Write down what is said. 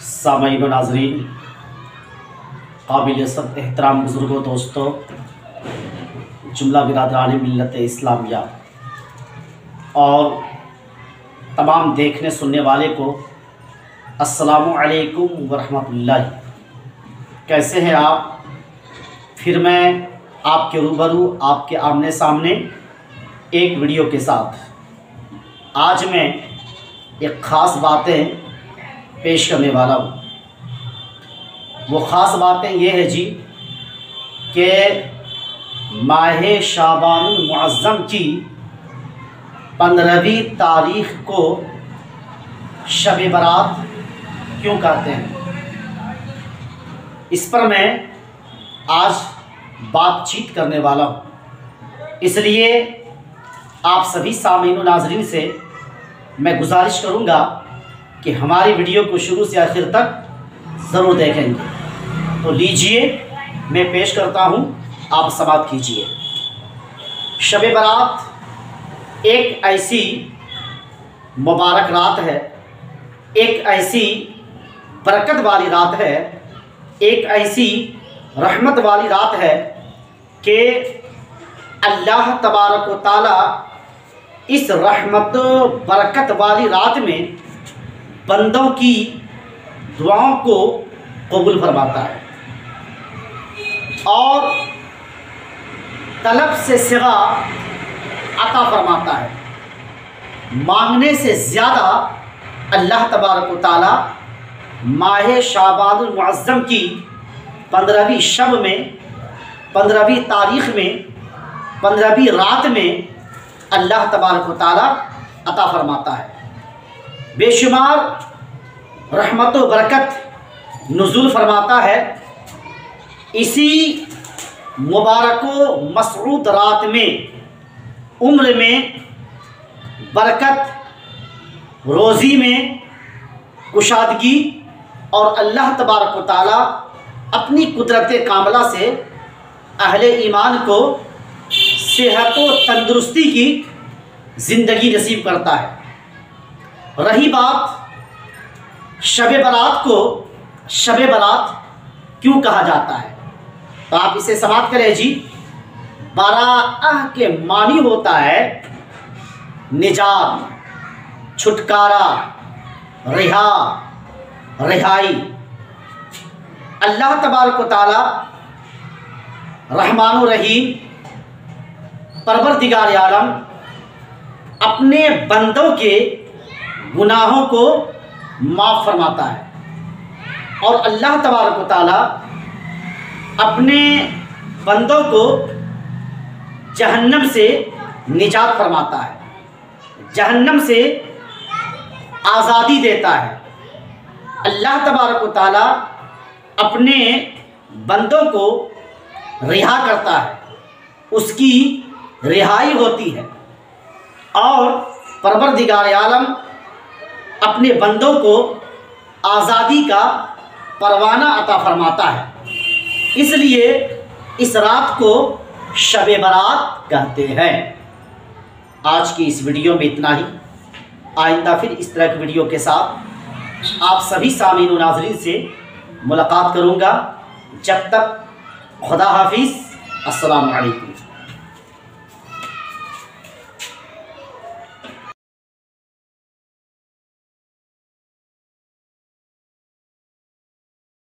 सामईन व नाज़रीन, काबिल एहतराम बुज़ुर्गों, दोस्तों, जुमला बिरादरान मिल्लत इस्लामिया और तमाम देखने सुनने वाले को अस्सलामु अलैकुम व रहमतुल्लाह। कैसे हैं आप? फिर मैं आपके रूबरू, आपके आमने सामने एक वीडियो के साथ आज मैं एक ख़ास बातें पेश करने वाला हूँ। वो ख़ास बातें ये है जी कि माह शाबानुल मुअज़्ज़म की 15वीं तारीख़ को शब बारात क्यों कहते हैं, इस पर मैं आज बातचीत करने वाला हूँ। इसलिए आप सभी सामीन व नाज़रीन से मैं गुजारिश करूँगा कि हमारी वीडियो को शुरू से आखिर तक ज़रूर देखेंगे। तो लीजिए मैं पेश करता हूँ, आप समाअत कीजिए। शब बारात एक ऐसी मुबारक रात है, एक ऐसी बरकत वाली रात है, एक ऐसी रहमत वाली रात है कि अल्लाह तबारक व तआला इस रहमत बरकत वाली रात में बंदों की दुआओं को कबूल फरमाता है और तलब से सिवा अता फरमाता है। मांगने से ज़्यादा अल्लाह तबारक व तआला माह शाबानुल मुअज़्ज़म की 15वीं शब में, 15वीं तारीख़ में, 15वीं रात में अल्लाह तबारक व तआला अता फरमाता है। बेशुमार रहमत व बरकत नुज़ूल फरमाता है। इसी मुबारक व मसरूद रात में उम्र में बरकत, रोज़ी में कुशादगी और अल्लाह तबारक व तआला अपनी कुदरत कामला से अहले ईमान को सेहत व तंदुरुस्ती की ज़िंदगी नसीब करता है। रही बात शब बारात को, शब बारात क्यों कहा जाता है, तो आप इसे समाअत करें जी। बाराअह के मानी होता है निजात, छुटकारा, रिहा, रिहाई। अल्लाह तबारक व तआला रहमान व रहीम परवरदिगार आलम अपने बंदों के गुनाहों को माफ़ फरमाता है और अल्लाह तबारक व तआला अपने बंदों को जहन्नम से निजात फरमाता है, जहन्नम से आज़ादी देता है। अल्लाह तबारक व तआला अपने बंदों को रिहा करता है, उसकी रिहाई होती है और परवरदिगार आलम अपने बंदों को आज़ादी का परवाना अता फरमाता है। इसलिए इस रात को शब बारात कहते हैं। आज की इस वीडियो में इतना ही। आइंदा फिर इस तरह की वीडियो के साथ आप सभी सामीन व नाज़रीन से मुलाकात करूँगा। जब तक खुदा हाफिज़, अस्सलामु अलैकुम।